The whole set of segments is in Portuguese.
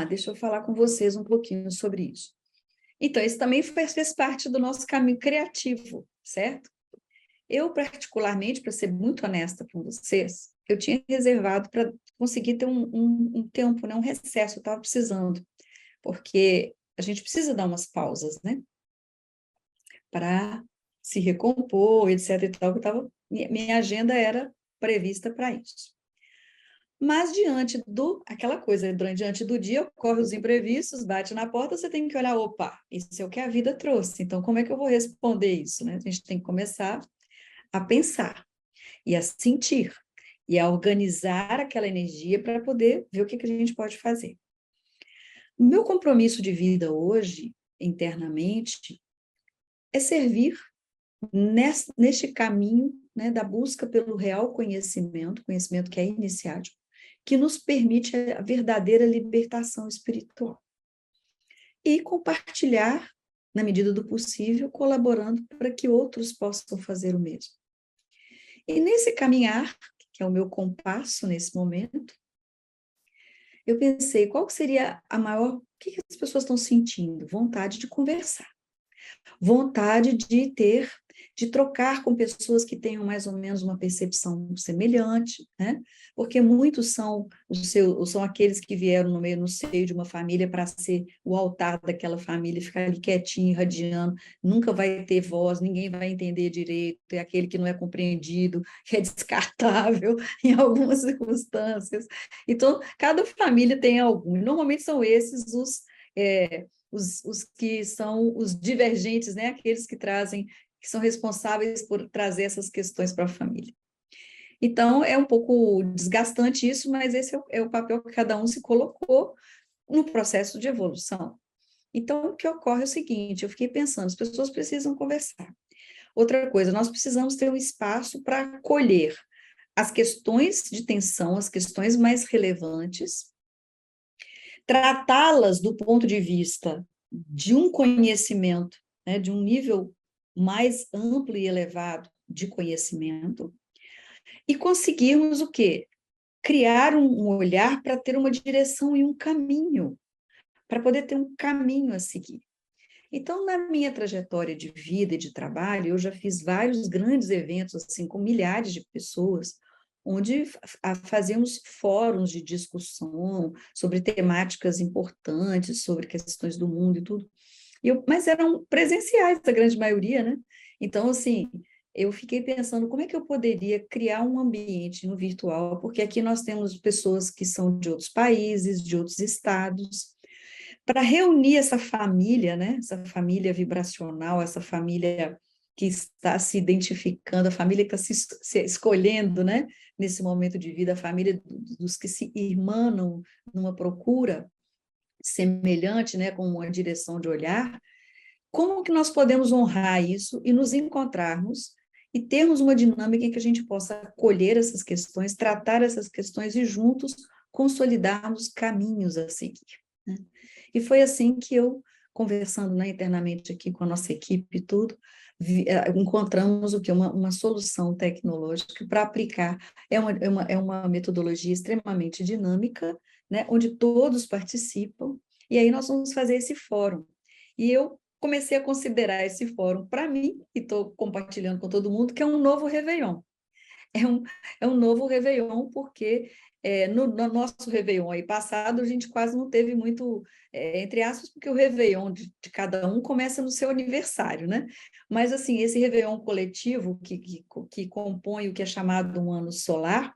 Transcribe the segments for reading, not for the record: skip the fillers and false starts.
Deixa eu falar com vocês um pouquinho sobre isso. Então, isso também fez parte do nosso caminho criativo, certo? Eu, particularmente, para ser muito honesta com vocês, eu tinha reservado para conseguir ter um tempo, né, um recesso, eu estava precisando, porque a gente precisa dar umas pausas, né, para se recompor, etc. e tal, minha agenda era prevista para isso. Mas aquela coisa, diante do dia, ocorrem os imprevistos, bate na porta, você tem que olhar, opa, isso é o que a vida trouxe, então como é que eu vou responder isso, né? A gente tem que começar a pensar e a sentir e a organizar aquela energia para poder ver o que a gente pode fazer. O meu compromisso de vida hoje, internamente, é servir neste caminho, né, da busca pelo real conhecimento que é iniciático, que nos permite a verdadeira libertação espiritual. E compartilhar, na medida do possível, colaborando para que outros possam fazer o mesmo. E nesse caminhar, que é o meu compasso nesse momento, eu pensei, qual seria o que as pessoas estão sentindo? Vontade de conversar, vontade de trocar com pessoas que tenham mais ou menos uma percepção semelhante, né? Porque muitos são aqueles que vieram no seio de uma família para ser o altar daquela família, ficar ali quietinho, irradiando, nunca vai ter voz, ninguém vai entender direito, é aquele que não é compreendido, que é descartável em algumas circunstâncias. Então, cada família tem algum, e normalmente são esses os que são os divergentes, né? Aqueles que são responsáveis por trazer essas questões para a família. Então, é um pouco desgastante isso, mas esse é o papel que cada um se colocou no processo de evolução. Então, o que ocorre é o seguinte, eu fiquei pensando, as pessoas precisam conversar. Outra coisa, nós precisamos ter um espaço para acolher as questões de tensão, as questões mais relevantes, tratá-las do ponto de vista de um conhecimento, né, de um nível mais amplo e elevado de conhecimento, e conseguirmos o quê? Criar um olhar para ter uma direção e um caminho, para poder ter um caminho a seguir. Então, na minha trajetória de vida e de trabalho, eu já fiz vários grandes eventos, assim, com milhares de pessoas, onde fazíamos fóruns de discussão sobre temáticas importantes, sobre questões do mundo e tudo. Mas eram presenciais, a grande maioria, né? Então, assim, eu fiquei pensando como é que eu poderia criar um ambiente no virtual, porque aqui nós temos pessoas que são de outros países, de outros estados, para reunir essa família, né? Essa família vibracional, essa família que está se identificando, a família que está se escolhendo, né? Nesse momento de vida, a família dos que se irmanam numa procura semelhante, né? Com uma direção de olhar. Como que nós podemos honrar isso e nos encontrarmos e termos uma dinâmica em que a gente possa acolher essas questões, tratar essas questões e juntos consolidarmos caminhos a seguir, né? E foi assim que eu, conversando, né, internamente aqui com a nossa equipe e tudo, encontramos o que? Uma solução tecnológica para aplicar. É uma metodologia extremamente dinâmica, né, onde todos participam, e aí nós vamos fazer esse fórum. E eu comecei a considerar esse fórum para mim, e estou compartilhando com todo mundo, que é um novo Réveillon. É um, é um novo Réveillon, porque no nosso Réveillon aí passado, a gente quase não teve muito, entre aspas, porque o Réveillon de cada um começa no seu aniversário, né? Mas, assim, esse Réveillon coletivo que compõe o que é chamado um ano solar,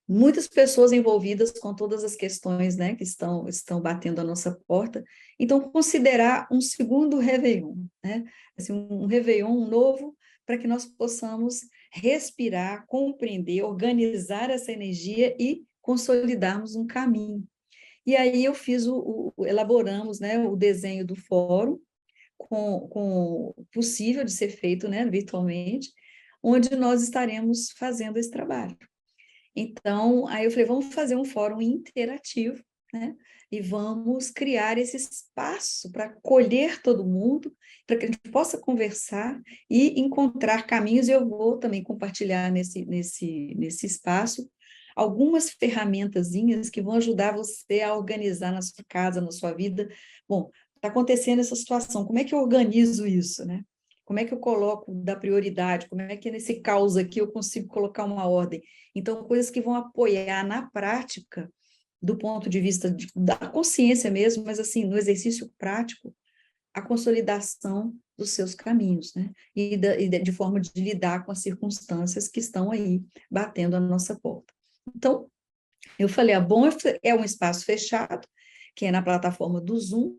muitas pessoas envolvidas com todas as questões, né, que estão batendo a nossa porta. Então, considerar um segundo Réveillon, né? Assim, um Réveillon novo, para que nós possamos respirar, compreender, organizar essa energia e consolidarmos um caminho. E aí eu elaboramos, né, o desenho do fórum, com possível de ser feito, né, virtualmente, onde nós estaremos fazendo esse trabalho. Então, aí eu falei, vamos fazer um fórum interativo, né? E vamos criar esse espaço para acolher todo mundo, para que a gente possa conversar e encontrar caminhos, e eu vou também compartilhar nesse espaço algumas ferramentazinhas que vão ajudar você a organizar na sua casa, na sua vida. Bom, está acontecendo essa situação, como é que eu organizo isso, né? Como é que eu coloco da prioridade? Como é que nesse caos aqui eu consigo colocar uma ordem? Então, coisas que vão apoiar na prática, do ponto de vista da consciência mesmo, mas assim, no exercício prático, a consolidação dos seus caminhos, né? De forma de lidar com as circunstâncias que estão aí batendo a nossa porta. Então, eu falei, a Bonf é um espaço fechado, que é na plataforma do Zoom,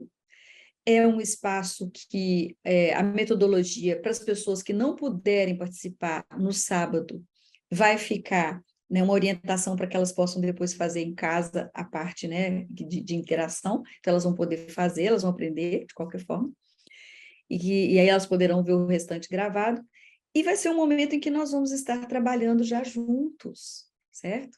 é um espaço que a metodologia para as pessoas que não puderem participar no sábado vai ficar, né, uma orientação para que elas possam depois fazer em casa a parte, né, de interação, então elas vão poder fazer, elas vão aprender de qualquer forma, e aí elas poderão ver o restante gravado, e vai ser um momento em que nós vamos estar trabalhando já juntos, certo?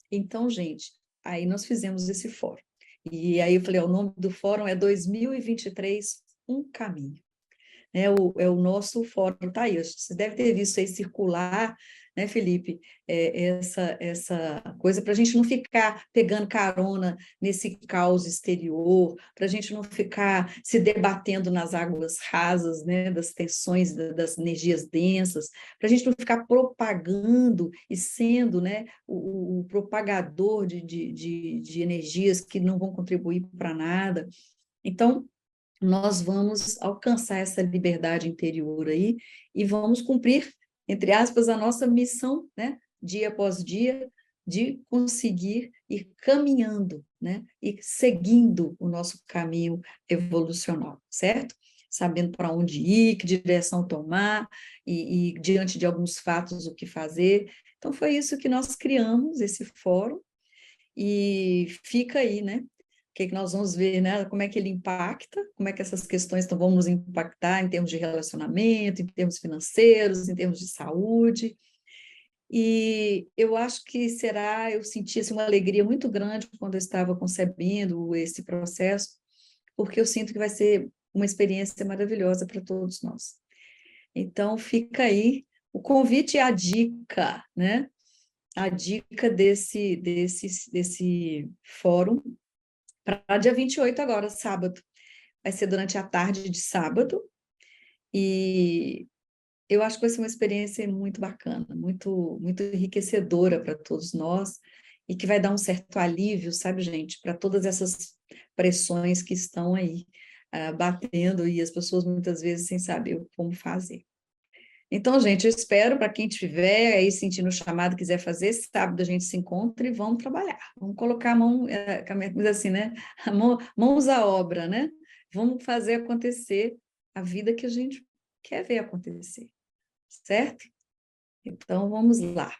Então, gente, aí nós fizemos esse fórum. E aí eu falei, o nome do fórum é 2023, Um Caminho. É o nosso fórum, está aí. Você deve ter visto aí circular, né, Felipe, essa coisa para a gente não ficar pegando carona nesse caos exterior, para a gente não ficar se debatendo nas águas rasas, né, das tensões, das energias densas, para a gente não ficar propagando e sendo, né, o propagador de energias que não vão contribuir para nada. Então, nós vamos alcançar essa liberdade interior aí e vamos cumprir, entre aspas, a nossa missão, né, dia após dia, de conseguir ir caminhando, né, e seguindo o nosso caminho evolucional, certo? Sabendo para onde ir, que direção tomar e diante de alguns fatos o que fazer. Então foi isso que nós criamos esse fórum e fica aí, né? Que nós vamos ver, né? Como é que ele impacta, como é que essas questões vão nos impactar em termos de relacionamento, em termos financeiros, em termos de saúde. E eu acho que eu senti assim, uma alegria muito grande quando eu estava concebendo esse processo, porque eu sinto que vai ser uma experiência maravilhosa para todos nós. Então, fica aí o convite e a dica, né? A dica desse fórum para dia 28 agora, sábado. Vai ser durante a tarde de sábado, e eu acho que vai ser uma experiência muito bacana, muito, muito enriquecedora para todos nós, e que vai dar um certo alívio, sabe, gente, para todas essas pressões que estão aí batendo, e as pessoas muitas vezes sem saber como fazer. Então, gente, eu espero para quem estiver aí sentindo o chamado, quiser fazer, sábado a gente se encontra e vamos trabalhar. Vamos colocar a mão, assim, né? Mãos à obra, né? Vamos fazer acontecer a vida que a gente quer ver acontecer, certo? Então, vamos lá.